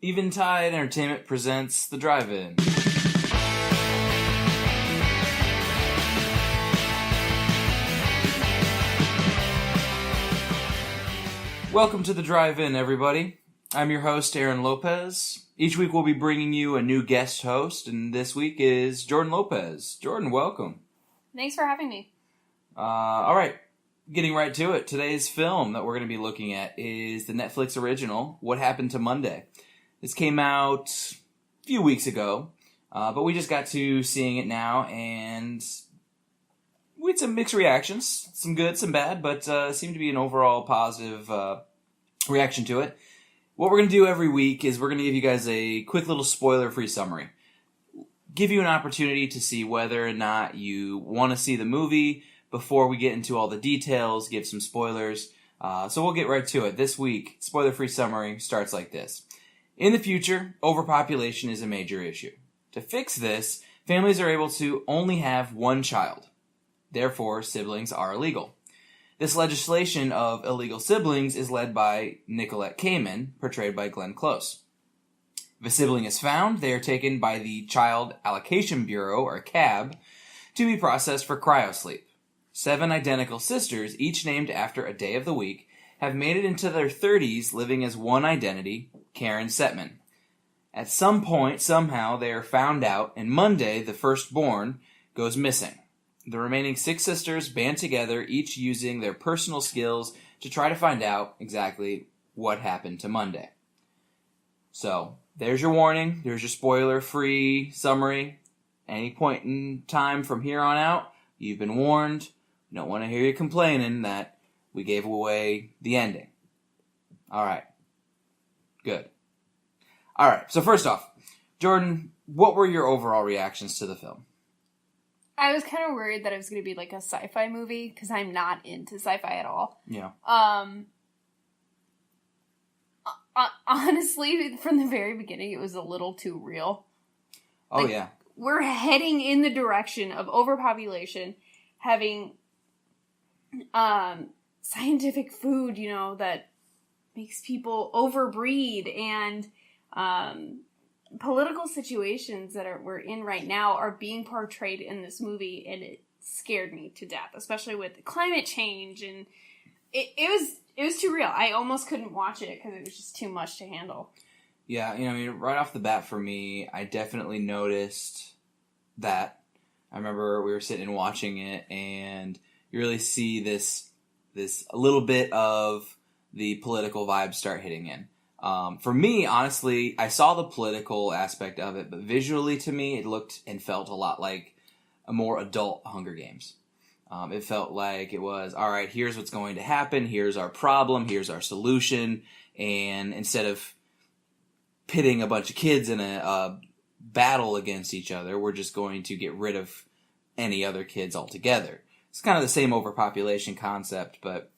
Eventide Entertainment presents The Drive-In. Welcome to The Drive-In, everybody. I'm your host, Aaron Lopez. Each week we'll be bringing you a new guest host, and this week is Jordan Lopez. Jordan, welcome. Thanks for having me. All right, getting right to it. Today's film that we're going to be looking at is the Netflix original, What Happened to Monday. This came out a few weeks ago, but we just got to seeing it now, and we had some mixed reactions. Some good, some bad, but seemed to be an overall positive reaction to it. What we're going to do every week is we're going to give you guys a quick little spoiler-free summary. Give you an opportunity to see whether or not you want to see the movie before we get into all the details, give some spoilers. So we'll get right to it. This week, spoiler-free summary starts like this. In the future, overpopulation is a major issue. To fix this, families are able to only have one child. Therefore, siblings are illegal. This legislation of illegal siblings is led by Nicolette Kamen, portrayed by Glenn Close. If a sibling is found, they are taken by the Child Allocation Bureau, or CAB, to be processed for cryosleep. 7 identical sisters, each named after a day of the week, have made it into their 30s living as one identity, Karen Setman. At some point, somehow, they are found out, and Monday, the firstborn, goes missing. The remaining 6 sisters band together, each using their personal skills to try to find out exactly what happened to Monday. So, there's your warning. There's your spoiler-free summary. Any point in time from here on out, you've been warned. We don't want to hear you complaining that we gave away the ending. Alright. Good. Alright, so first off, Jordan, what were your overall reactions to the film? I was kind of worried that it was going to be like a sci-fi movie, because I'm not into sci-fi at all. Yeah. Honestly, from the very beginning, it was a little too real. Oh, yeah. We're heading in the direction of overpopulation, having scientific food, that makes people overbreed, and political situations that we're in right now are being portrayed in this movie, and it scared me to death, especially with climate change, and it was too real. I almost couldn't watch it because it was just too much to handle. Yeah, right off the bat for me, I definitely noticed that. I remember we were sitting and watching it, and you really see this a little bit of the political vibes start hitting in. For me, honestly, I saw the political aspect of it, but visually to me, it looked and felt a lot like a more adult Hunger Games. It felt like it was, all right, here's what's going to happen, here's our problem, here's our solution, and instead of pitting a bunch of kids in a battle against each other, we're just going to get rid of any other kids altogether. It's kind of the same overpopulation concept, but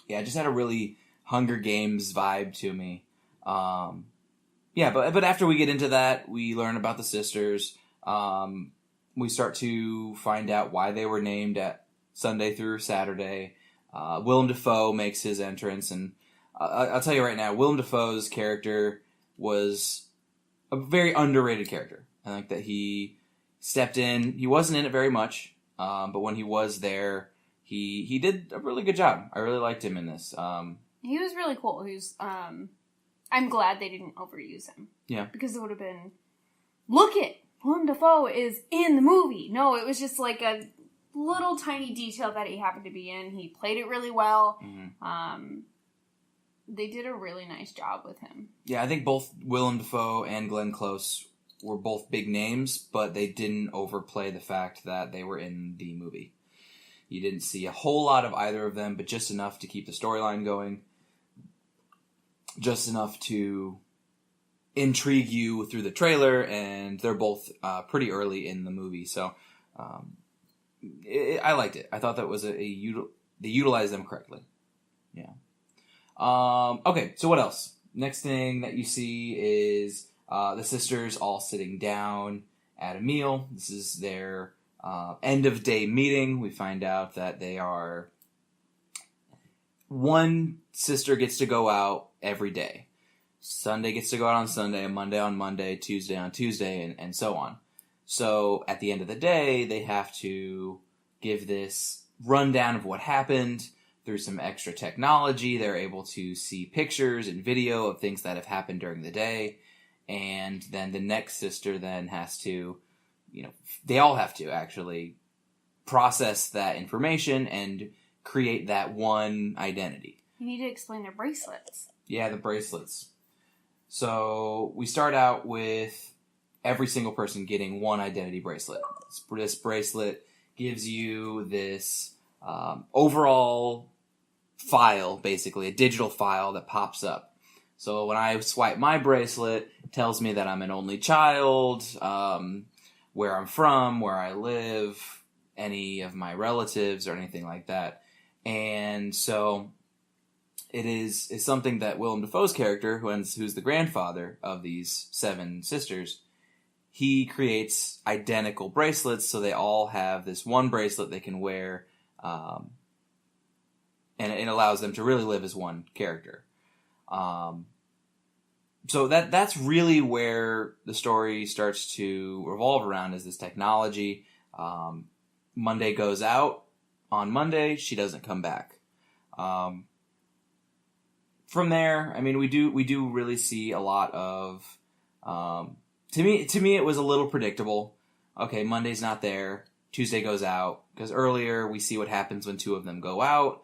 yeah, it just had a really Hunger Games vibe to me. But after we get into that, we learn about the sisters. We start to find out why they were named at Sunday through Saturday. Willem Dafoe makes his entrance, and I'll tell you right now, Willem Dafoe's character was a very underrated character. I think that he stepped in. He wasn't in it very much, but when he was there, he did a really good job. I really liked him in this. He was really cool. He was, I'm glad they didn't overuse him. Yeah. Because it would have been, look it, Willem Dafoe is in the movie. No, it was just like a little tiny detail that he happened to be in. He played it really well. Mm-hmm. They did a really nice job with him. Yeah, I think both Willem Dafoe and Glenn Close were both big names, but they didn't overplay the fact that they were in the movie. You didn't see a whole lot of either of them, but just enough to keep the storyline going. Just enough to intrigue you through the trailer, and they're both pretty early in the movie, so I liked it. I thought that was they utilized them correctly. Yeah. Okay, so what else? Next thing that you see is the sisters all sitting down at a meal. This is their end of day meeting. We find out that they are, one sister gets to go out every day. Sunday gets to go out on Sunday, Monday on Monday, Tuesday on Tuesday, and so on. So at the end of the day, they have to give this rundown of what happened. Through some extra technology, they're able to see pictures and video of things that have happened during the day. And then the next sister then has to, they all have to actually process that information and create that one identity. You need to explain their bracelets. Yeah, the bracelets. So we start out with every single person getting one identity bracelet. This bracelet gives you this overall file, basically, a digital file that pops up. So when I swipe my bracelet, it tells me that I'm an only child, where I'm from, where I live, any of my relatives, or anything like that. And so it's something that Willem Dafoe's character, who's the grandfather of these 7 sisters, he creates identical bracelets, so they all have this one bracelet they can wear, and it allows them to really live as one character. So that's really where the story starts to revolve around, is this technology. Monday goes out. On Monday, she doesn't come back. From there, I mean, we do really see a lot of. To me, it was a little predictable. Okay, Monday's not there. Tuesday goes out, because earlier we see what happens when 2 of them go out,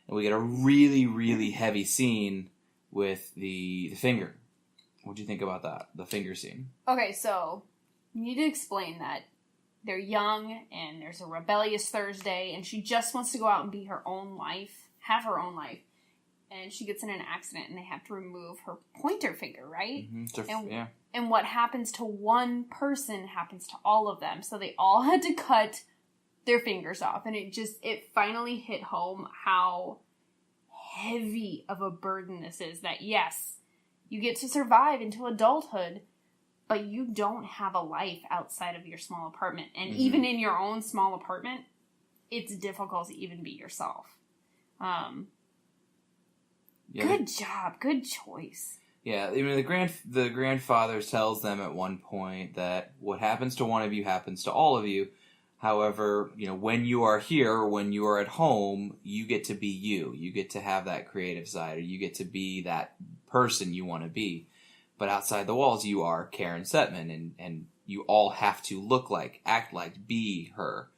and we get a really, really heavy scene with the finger. What do you think about that? The finger scene. Okay, so you need to explain that they're young, and there's a rebellious Thursday, and she just wants to go out and be her own life, have her own life. And she gets in an accident, and they have to remove her pointer finger, right? Mm-hmm. And what happens to one person happens to all of them. So they all had to cut their fingers off. And it finally hit home how heavy of a burden this is. That, yes, you get to survive into adulthood, but you don't have a life outside of your small apartment. And even in your own small apartment, it's difficult to even be yourself. Good job. Good choice. Yeah, I mean, the grandfather tells them at one point that what happens to one of you happens to all of you. However, when you are here, or when you are at home, you get to be you. You get to have that creative side, or you get to be that person you want to be. But outside the walls, you are Karen Setman, and you all have to look like, act like, be her.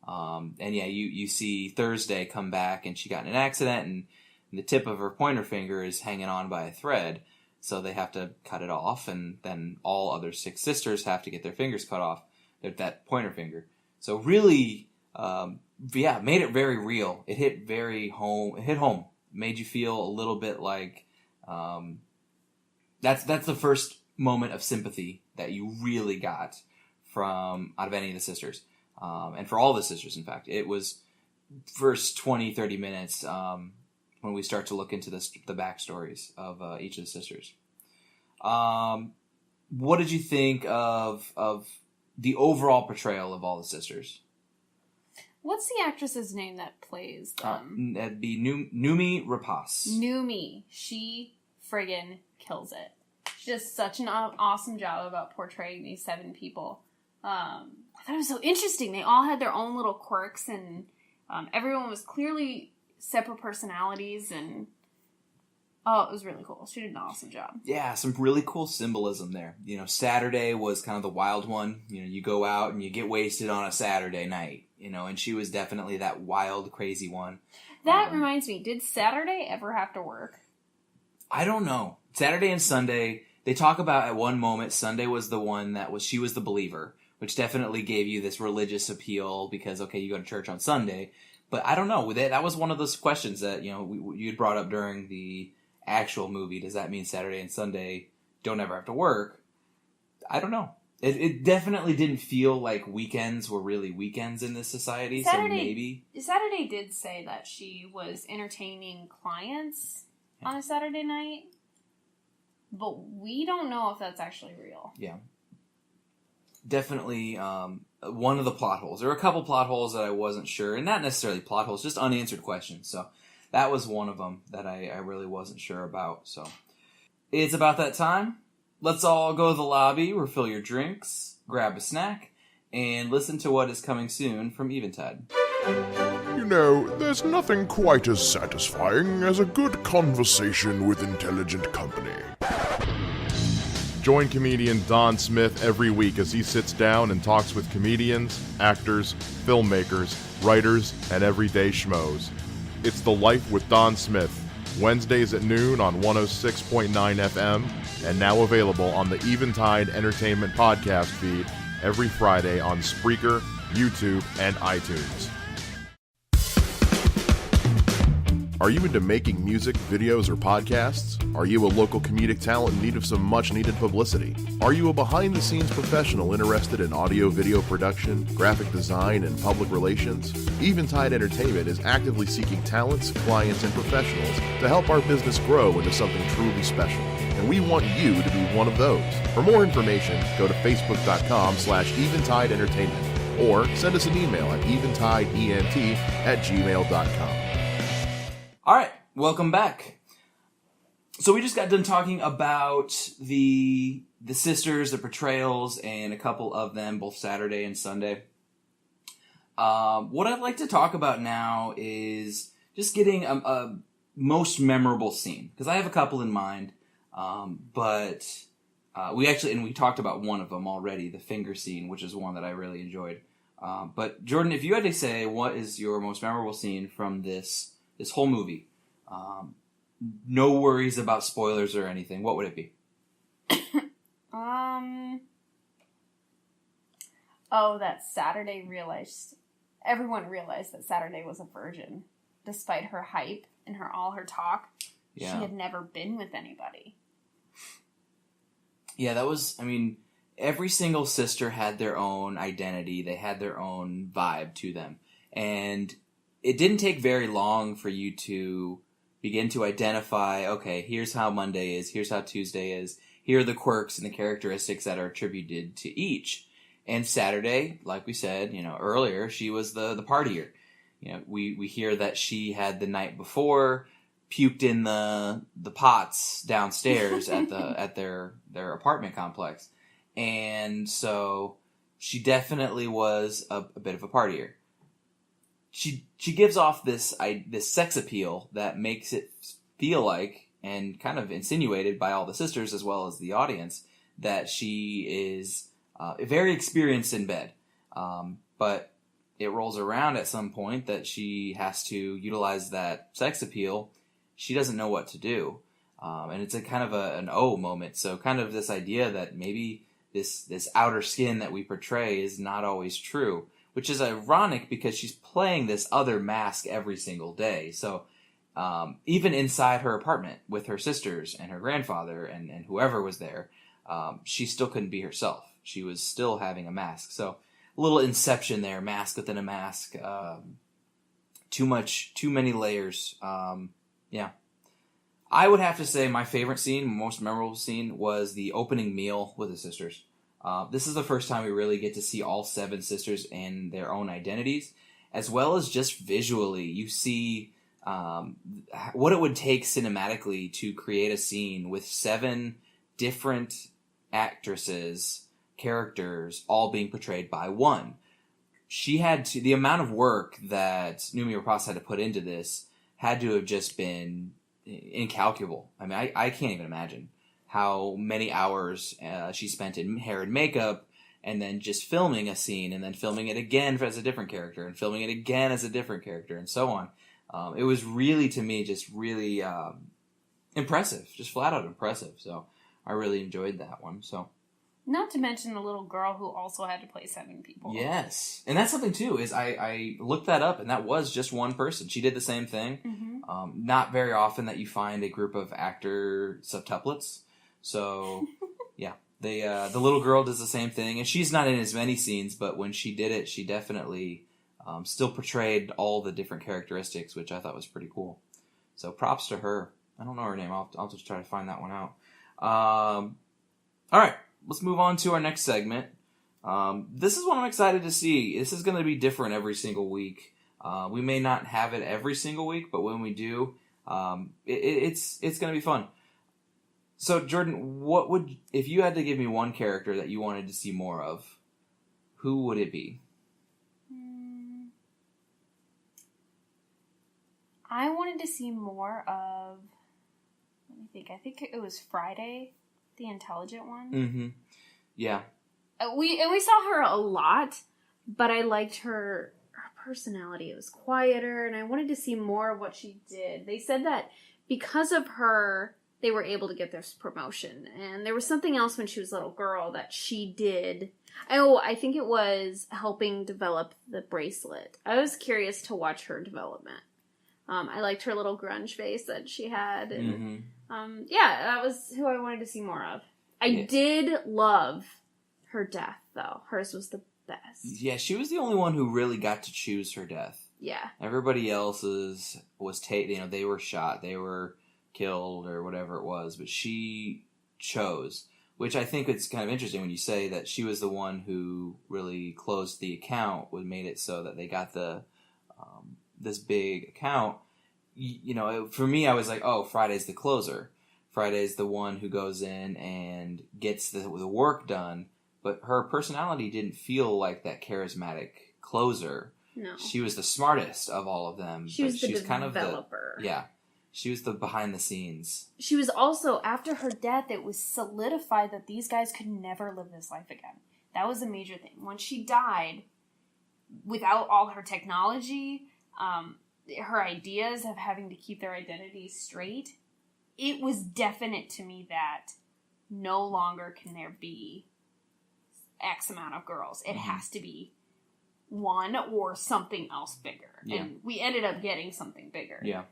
And yeah, you see Thursday come back, and she got in an accident, and the tip of her pointer finger is hanging on by a thread. So they have to cut it off, and then all other 6 sisters have to get their fingers cut off, that pointer finger. So really, made it very real. It hit home. It made you feel a little bit like, that's the first moment of sympathy that you really got out of any of the sisters. And for all the sisters, in fact. It was first 20, 30 minutes, when we start to look into the backstories of each of the sisters. What did you think of the overall portrayal of all the sisters? What's the actress's name that plays them? That'd be Noomi Rapace. Noomi. She friggin' kills it. She does such an awesome job about portraying these 7 people. I thought it was so interesting. They all had their own little quirks, and everyone was clearly separate personalities, and it was really cool. She did an awesome job. Yeah, some really cool symbolism there. Saturday was kind of the wild one. You go out and you get wasted on a Saturday night, and she was definitely that wild, crazy one. That reminds me, did Saturday ever have to work? I don't know. Saturday and Sunday, they talk about at one moment, Sunday was the one she was the believer, which definitely gave you this religious appeal because, okay, you go to church on Sunday. But I don't know. That was one of those questions that, you'd brought up during the actual movie. Does that mean Saturday and Sunday don't ever have to work? I don't know. It definitely didn't feel like weekends were really weekends in this society. So maybe Saturday did say that she was entertaining clients on a Saturday night, but we don't know if that's actually real. Yeah. Definitely one of the plot holes. There were a couple plot holes that I wasn't sure, and not necessarily plot holes, just unanswered questions. So that was one of them that I really wasn't sure about. So It's about that time. Let's all go to the lobby, refill your drinks, grab a snack, and listen to what is coming soon from Eventide. You know, there's nothing quite as satisfying as a good conversation with intelligent company. Join comedian Don Smith every week as he sits down and talks with comedians, actors, filmmakers, writers, and everyday schmoes. It's The Life with Don Smith, Wednesdays at noon on 106.9 FM, and now available on the Eventide Entertainment podcast feed every Friday on Spreaker, YouTube, and iTunes. Are you into making music, videos, or podcasts? Are you a local comedic talent in need of some much-needed publicity? Are you a behind-the-scenes professional interested in audio-video production, graphic design, and public relations? Eventide Entertainment is actively seeking talents, clients, and professionals to help our business grow into something truly special. And we want you to be one of those. For more information, go to facebook.com/Eventide Entertainment or send us an email at eventideent@gmail.com. All right, welcome back. So we just got done talking about the sisters, the portrayals, and a couple of them, both Saturday and Sunday. What I'd like to talk about now is just getting a most memorable scene, because I have a couple in mind, but we talked about one of them already, the finger scene, which is one that I really enjoyed. But Jordan, if you had to say what is your most memorable scene from this whole movie, no worries about spoilers or anything, what would it be? That Saturday everyone realized that Saturday was a virgin, despite her hype and all her talk. Yeah. She had never been with anybody. Yeah, that was, every single sister had their own identity. They had their own vibe to them. And it didn't take very long for you to begin to identify, okay, here's how Monday is, here's how Tuesday is, here are the quirks and the characteristics that are attributed to each. And Saturday, like we said, earlier, she was the partier. We hear that she had the night before puked in the pots downstairs at their apartment complex. And so she definitely was a bit of a partier. She gives off this sex appeal that makes it feel like, and kind of insinuated by all the sisters as well as the audience, that she is very experienced in bed. But it rolls around at some point that she has to utilize that sex appeal. She doesn't know what to do. And it's a kind of an moment. So kind of this idea that maybe this outer skin that we portray is not always true. Which is ironic because she's playing this other mask every single day. So even inside her apartment with her sisters and her grandfather and whoever was there, she still couldn't be herself. She was still having a mask. So a little inception there, mask within a mask. Too many layers. Yeah. I would have to say my favorite scene, most memorable scene, was the opening meal with the sisters. This is the first time we really get to see all 7 sisters in their own identities, as well as just visually. You see what it would take cinematically to create a scene with 7 different actresses, characters, all being portrayed by one. The amount of work that Noomi Rapace had to put into this had to have just been incalculable. I can't even imagine how many hours she spent in hair and makeup, and then just filming a scene, and then filming it again as a different character, and filming it again as a different character, and so on. It was really, to me, just really impressive, just flat out impressive. So I really enjoyed that one. So, not to mention the little girl who also had to play 7 people. Yes, and that's something too. Is I looked that up, and that was just one person. She did the same thing. Mm-hmm. Not very often that you find a group of actor septuplets. So, yeah, the little girl does the same thing, and she's not in as many scenes, but when she did it, she definitely still portrayed all the different characteristics, which I thought was pretty cool. So, props to her. I don't know her name. I'll just try to find that one out. All right, let's move on to our next segment. This is one I'm excited to see. This is going to be different every single week. We may not have it every single week, but when we do, it's going to be fun. So, Jordan, if you had to give me one character that you wanted to see more of, who would it be? I wanted to see more of, let me think, I think it was Friday, the intelligent one. Mm-hmm. Yeah. We saw her a lot, but I liked her personality. It was quieter, and I wanted to see more of what she did. They said that because of her, they were able to get this promotion. And there was something else when she was a little girl that she did. Oh, I think it was helping develop the bracelet. I was curious to watch her development. I liked her little grunge face that she had. And, yeah, that was who I wanted to see more of. I did love her death, though. Hers was the best. Yeah, she was the only one who really got to choose her death. Yeah. Everybody else's was they were shot, they were killed, or whatever it was, but she chose, which I think it's kind of interesting when you say that she was the one who really closed the account, made it so that they got the this big account. For me, I was like, oh, Friday's the closer. Friday's the one who goes in and gets the work done, but her personality didn't feel like that charismatic closer. No. She was the smartest of all of them. She was the developer. She was the behind the scenes. She was also, after her death, it was solidified that these guys could never live this life again. That was a major thing. When she died, without all her technology, her ideas of having to keep their identities straight, it was definite to me that no longer can there be X amount of girls. It has to be one or something else bigger. Yeah. And we ended up getting something bigger. Yeah.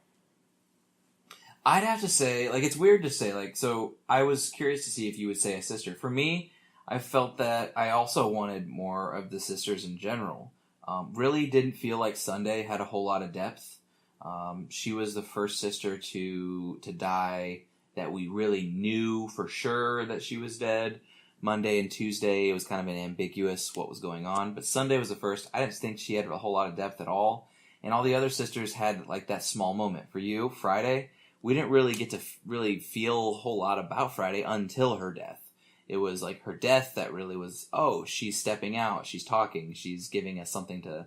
I'd have to say, it's weird to say, so I was curious to see if you would say a sister. For me, I felt that I also wanted more of the sisters in general. Really didn't feel like Sunday had a whole lot of depth. She was the first sister to die that we really knew for sure that she was dead. Monday and Tuesday, it was kind of ambiguous what was going on. But Sunday was the first. I didn't think she had a whole lot of depth at all. And all the other sisters had, that small moment. For you, Friday, we didn't really get to really feel a whole lot about Friday until her death. It was her death that really was, oh, she's stepping out, she's talking, she's giving us something to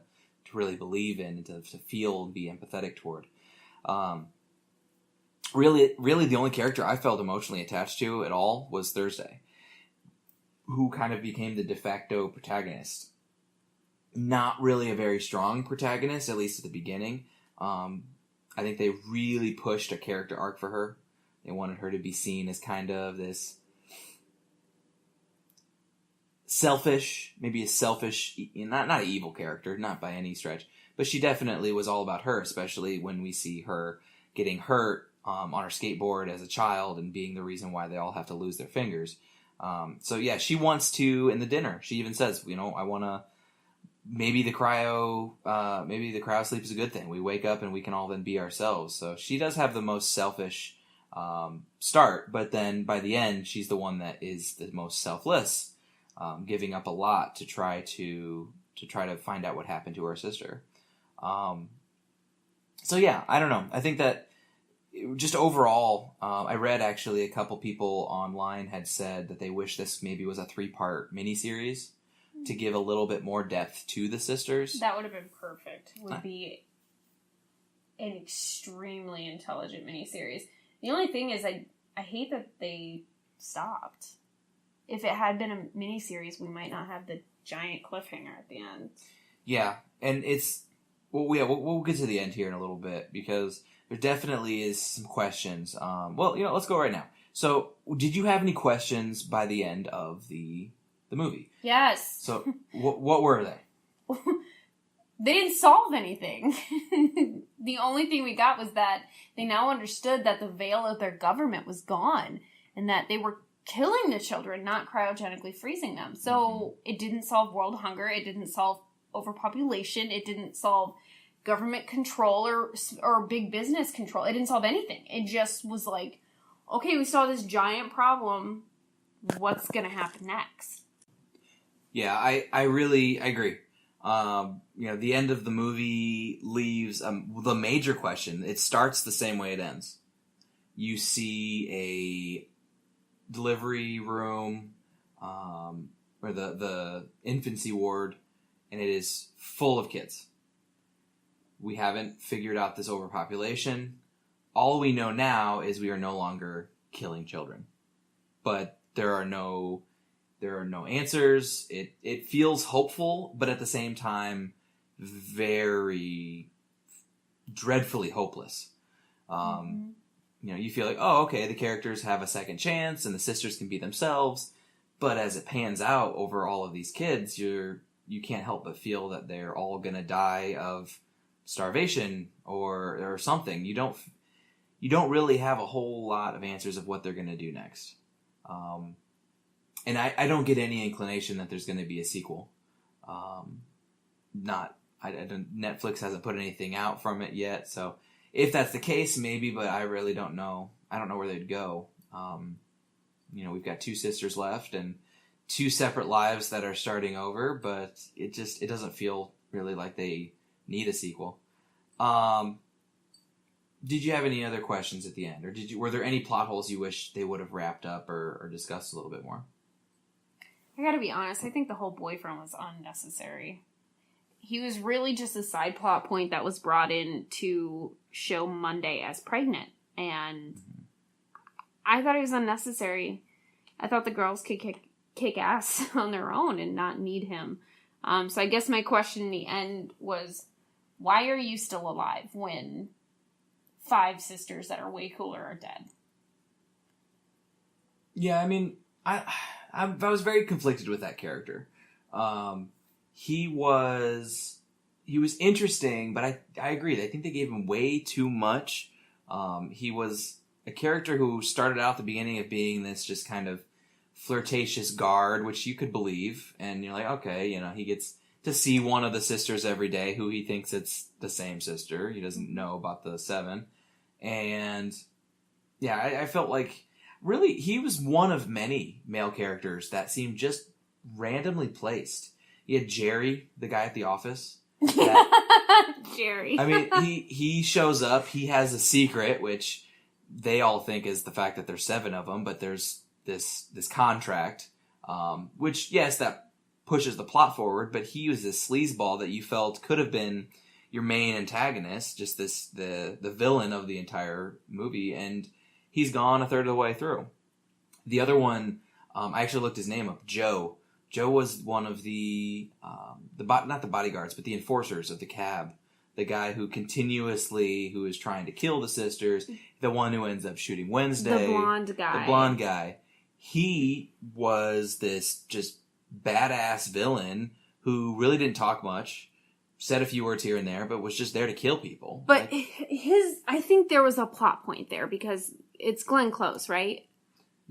really believe in, to feel and be empathetic toward. Really the only character I felt emotionally attached to at all was Thursday, who kind of became the de facto protagonist. Not really a very strong protagonist, at least at the beginning. I think they really pushed a character arc for her. They wanted her to be seen as kind of this selfish, not an evil character, not by any stretch, but she definitely was all about her, especially when we see her getting hurt on her skateboard as a child and being the reason why they all have to lose their fingers. So yeah, she wants to, in the dinner, she even says, I want to, maybe the cryo sleep is a good thing. We wake up and we can all then be ourselves. So she does have the most selfish start, but then by the end, she's the one that is the most selfless, giving up a lot to try to find out what happened to her sister. So yeah, I don't know. I think that just overall, I read actually a couple people online had said that they wish this maybe was a 3-part miniseries to give a little bit more depth to the sisters. That would have been perfect. Would be an extremely intelligent miniseries. The only thing is I hate that they stopped. If it had been a miniseries, we might not have the giant cliffhanger at the end. Yeah, and it's... we'll get to the end here in a little bit, because there definitely is some questions. Let's go right now. So, did you have any questions by the end of the movie? Yes. So, what were they? They didn't solve anything. The only thing we got was that they now understood that the veil of their government was gone, and that they were killing the children, not cryogenically freezing them. So, It didn't solve world hunger, it didn't solve overpopulation, it didn't solve government control or big business control. It didn't solve anything. It just was like, okay, we saw this giant problem, what's going to happen next? Yeah, I agree. The end of the movie leaves the major question. It starts the same way it ends. You see delivery room, or the infancy ward, and it is full of kids. We haven't figured out this overpopulation. All we know now is we are no longer killing children. But there are no answers. It feels hopeful, but at the same time, very dreadfully hopeless. You feel like, oh, okay, the characters have a second chance, and the sisters can be themselves. But as it pans out over all of these kids, you can't help but feel that they're all gonna die of starvation or something. You don't really have a whole lot of answers of what they're gonna do next. And I don't get any inclination that there's gonna be a sequel. Netflix hasn't put anything out from it yet, so if that's the case, maybe, but I really don't know. I don't know where they'd go. We've got 2 sisters left and 2 separate lives that are starting over, but it doesn't feel really like they need a sequel. Did you have any other questions at the end, or were there any plot holes you wish they would have wrapped up or discussed a little bit more? I gotta be honest, I think the whole boyfriend was unnecessary. He was really just a side plot point that was brought in to show Monday as pregnant, and I thought it was unnecessary. I thought the girls could kick ass on their own and not need him. So I guess my question in the end was, why are you still alive when 5 sisters that are way cooler are dead? Yeah, I mean, I was very conflicted with that character. He was interesting, but I agree. I think they gave him way too much. He was a character who started out at the beginning of being this just kind of flirtatious guard, which you could believe, and you're like, okay, he gets to see one of the sisters every day who he thinks it's the same sister. He doesn't know about the 7. And yeah, I felt like really he was one of many male characters that seemed just randomly placed. He had Jerry, the guy at the office. Jerry. I mean, he shows up. He has a secret, which they all think is the fact that there's 7 of them, but there's this contract, which, yes, that pushes the plot forward, but he was this sleazeball that you felt could have been your main antagonist, just the villain of the entire movie, and he's gone a third of the way through. The other one, I actually looked his name up, Joe. Joe was one of not the bodyguards, but the enforcers of the cab. The guy who is trying to kill the sisters, the one who ends up shooting Wednesday. The blonde guy. He was this just badass villain who really didn't talk much, said a few words here and there, but was just there to kill people. But I think there was a plot point there because it's Glenn Close, right?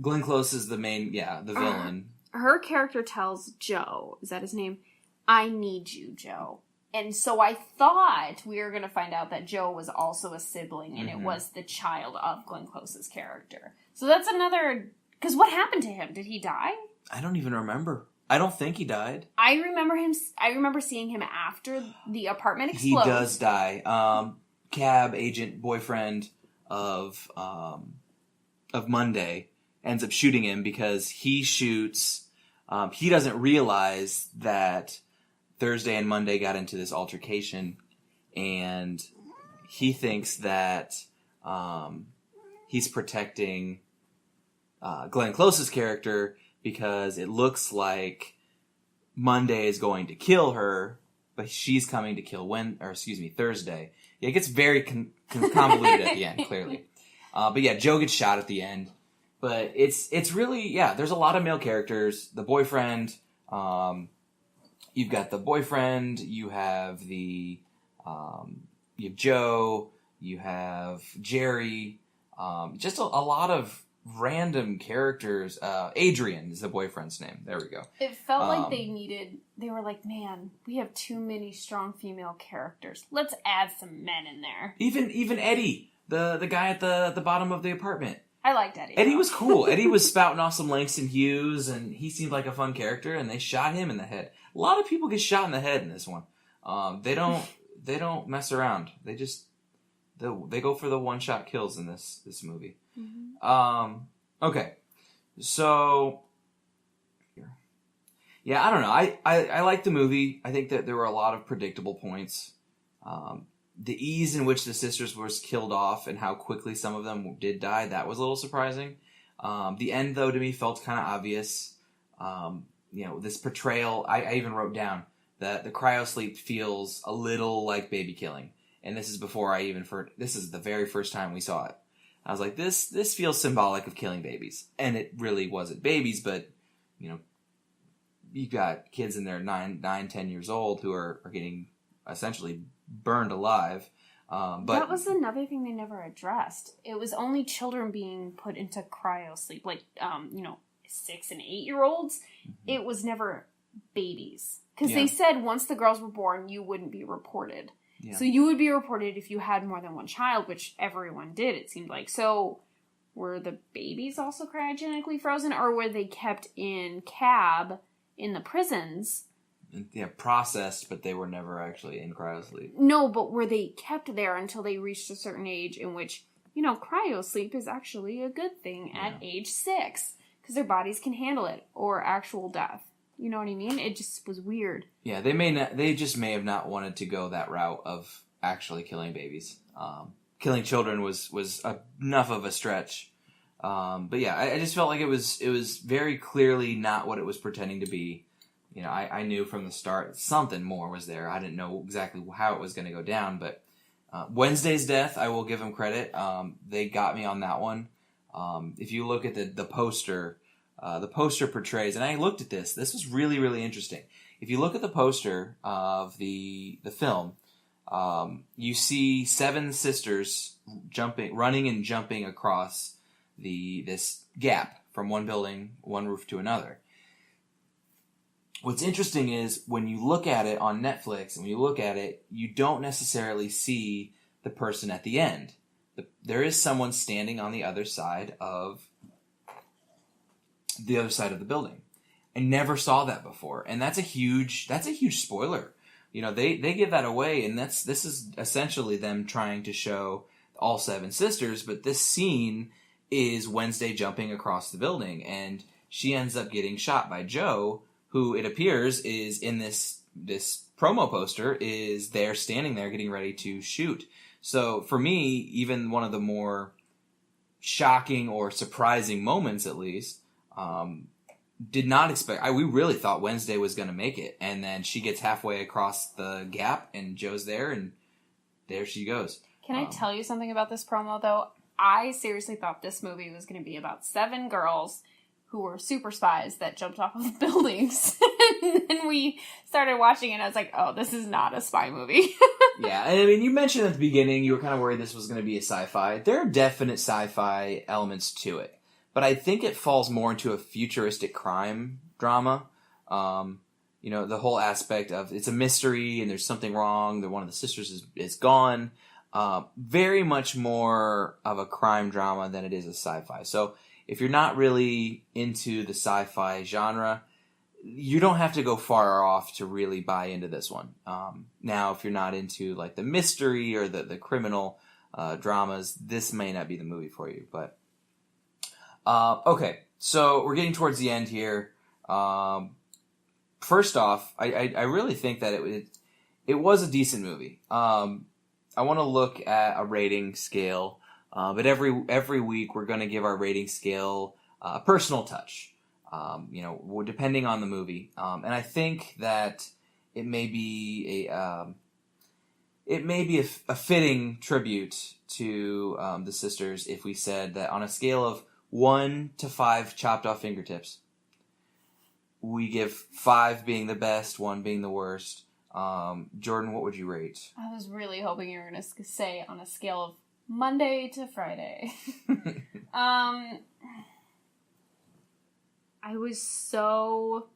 Glenn Close is the villain. Her character tells Joe, is that his name? I need you, Joe. And so I thought we were going to find out that Joe was also a sibling, and it was the child of Glenn Close's character. So that's another... Because what happened to him? Did he die? I don't even remember. I don't think he died. I remember seeing him after the apartment explodes. He does die. Cab agent boyfriend of Monday ends up shooting him because he shoots... he doesn't realize that Thursday and Monday got into this altercation, and he thinks that he's protecting Glenn Close's character because it looks like Monday is going to kill her, but she's coming to kill Thursday. Yeah, it gets very convoluted at the end, clearly. But yeah, Joe gets shot at the end. But it's really, yeah, there's a lot of male characters. The boyfriend, you've got the boyfriend, you have you have Joe, you have Jerry, just a lot of random characters. Adrian is the boyfriend's name. There we go. It felt like they were like, man, we have too many strong female characters. Let's add some men in there. Even Eddie, the guy at the bottom of the apartment. I liked Eddie. Eddie was cool. Eddie was spouting off some Langston Hughes, and he seemed like a fun character, and they shot him in the head. A lot of people get shot in the head in this one. They don't mess around. They go for the one-shot kills in this movie. Mm-hmm. Okay. So, yeah, I don't know. I like the movie. I think that there were a lot of predictable points. The ease in which the sisters were killed off and how quickly some of them did die, that was a little surprising. The end, though, to me felt kind of obvious. This portrayal, I even wrote down that the cryosleep feels a little like baby killing. And this is before this is the very first time we saw it. I was like, this feels symbolic of killing babies. And it really wasn't babies, but, you've got kids in their 10 years old who are getting essentially burned alive. But that was another thing they never addressed. It was only children being put into cryosleep, like 6 and 8-year-olds. Mm-hmm. It was never babies, because they said once the girls were born, you wouldn't be reported. Yeah. So you would be reported if you had more than one child, which everyone did. It seemed like. So were the babies also cryogenically frozen, or were they kept in cab in the prisons? Yeah, processed, but they were never actually in cryosleep. No, but were they kept there until they reached a certain age in which, cryosleep is actually a good thing at age 6, because their bodies can handle it, or actual death. You know what I mean? It just was weird. Yeah, they just may have not wanted to go that route of actually killing babies. Killing children was enough of a stretch. But yeah, I just felt like it was very clearly not what it was pretending to be. I knew from the start something more was there. I didn't know exactly how it was going to go down, but Wednesday's death, I will give them credit. They got me on that one. If you look at the poster portrays, and I looked at this was really, really interesting. If you look at the poster of the film, you see 7 sisters running and jumping across this gap from one building, one roof to another. What's interesting is when you look at it on Netflix and when you look at it, you don't necessarily see the person at the end. There is someone standing on the other side of the building. I never saw that before, and that's a huge spoiler. They give that away, and this is essentially them trying to show all 7 sisters. But this scene is Wednesday jumping across the building, and she ends up getting shot by Joe, who it appears is in this promo poster, is there standing there getting ready to shoot. So for me, even one of the more shocking or surprising moments, at least, did not expect. We really thought Wednesday was going to make it, and then she gets halfway across the gap, and Joe's there, and there she goes. Can I tell you something about this promo, though? I seriously thought this movie was going to be about 7 girls who were super spies that jumped off of buildings. And then we started watching it, and I was like, oh, this is not a spy movie. Yeah, I mean, you mentioned at the beginning you were kind of worried this was going to be a sci-fi. There are definite sci-fi elements to it, but I think it falls more into a futuristic crime drama. The whole aspect of it's a mystery and there's something wrong. One of the sisters is gone. Very much more of a crime drama than it is a sci-fi. So if you're not really into the sci-fi genre, you don't have to go far off to really buy into this one. Now, if you're not into like the mystery or the criminal dramas, this may not be the movie for you. But okay, so we're getting towards the end here. First off, I really think that it was a decent movie. I want to look at a rating scale. But every week we're going to give our rating scale a personal touch, depending on the movie. And I think that it may be a fitting tribute to the sisters if we said that on a scale of 1 to 5 chopped off fingertips, we give 5 being the best, 1 being the worst. Jordan, what would you rate? I was really hoping you were going to say on a scale of Monday to Friday. I was so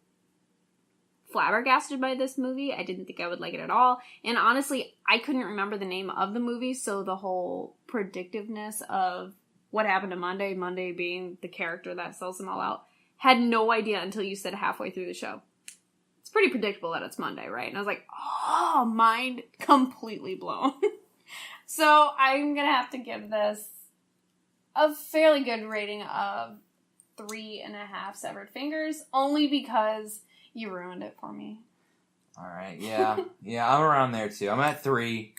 flabbergasted by this movie. I didn't think I would like it at all. And honestly, I couldn't remember the name of the movie, so the whole predictiveness of what happened to Monday being the character that sells them all out, had no idea until you said halfway through the show. It's pretty predictable that it's Monday, right? And I was like, oh, mind completely blown. So I'm going to have to give this a fairly good rating of 3.5 severed fingers, only because you ruined it for me. All right, yeah, I'm around there too. I'm at 3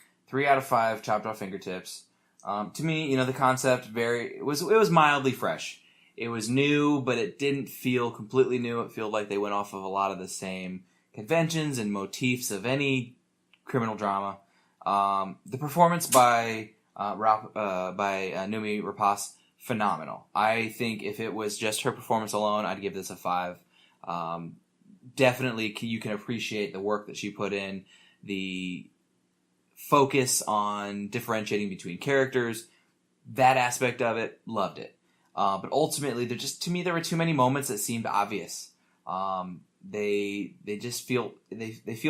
out of 5 chopped off fingertips. To me, the concept it was mildly fresh. It was new, but it didn't feel completely new. It felt like they went off of a lot of the same conventions and motifs of any criminal drama. The performance by Noomi Rapace, phenomenal. I think if it was just her performance alone, I'd give this a 5. Definitely, you can appreciate the work that she put in, the focus on differentiating between characters, that aspect of it, loved it. But ultimately, there were too many moments that seemed obvious. They just feel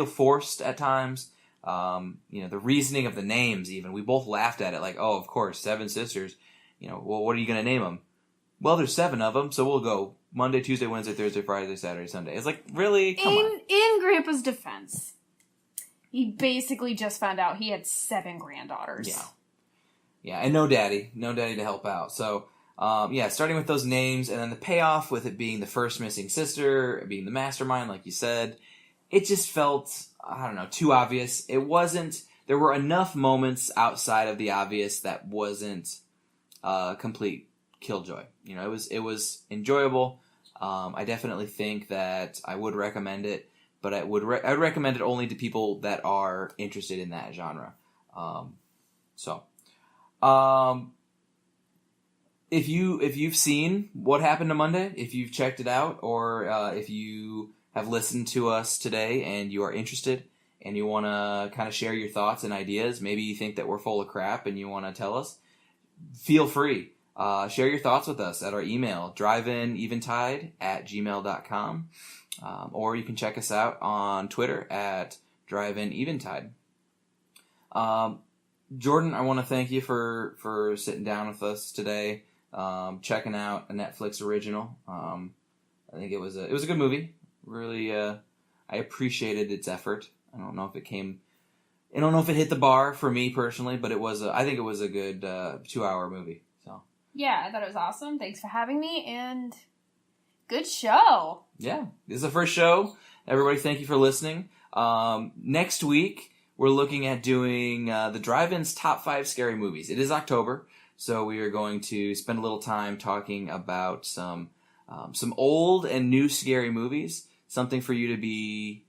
forced at times. The reasoning of the names, even we both laughed at it, like, oh, of course, 7 sisters. Well, what are you going to name them? Well, there's 7 of them, so we'll go Monday, Tuesday, Wednesday, Thursday, Friday, Saturday, Sunday. It's like, really? Come on. In Grandpa's defense, he basically just found out he had 7 granddaughters. Yeah, and no daddy to help out. So, starting with those names, and then the payoff with it being the first missing sister, being the mastermind, like you said, it just felt, I don't know, too obvious. It wasn't, there were enough moments outside of the obvious that wasn't complete killjoy. It was enjoyable. I definitely think that I would recommend it, but I would recommend it only to people that are interested in that genre. If you've seen What Happened to Monday, if you've checked it out, or if you have listened to us today and you are interested and you want to kind of share your thoughts and ideas, maybe you think that we're full of crap and you want to tell us, feel free. Share your thoughts with us at our email, driveineventide@gmail.com, or you can check us out on Twitter at driveineventide. Jordan, I want to thank you for sitting down with us today, checking out a Netflix original. I think it was a good movie. Really, I appreciated its effort. I don't know if it hit the bar for me personally, but I think it was a good 2-hour movie. So yeah, I thought it was awesome. Thanks for having me, and good show. Yeah, this is the first show. Everybody, thank you for listening. Next week, we're looking at doing the Drive-In's top 5 scary movies. It is October, so we are going to spend a little time talking about some old and new scary movies. Something for you to be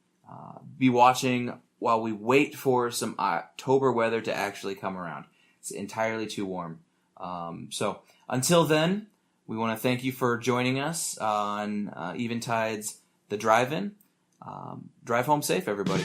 watching while we wait for some October weather to actually come around. It's entirely too warm. So until then, we want to thank you for joining us on Eventide's The Drive-In. Drive home safe, everybody.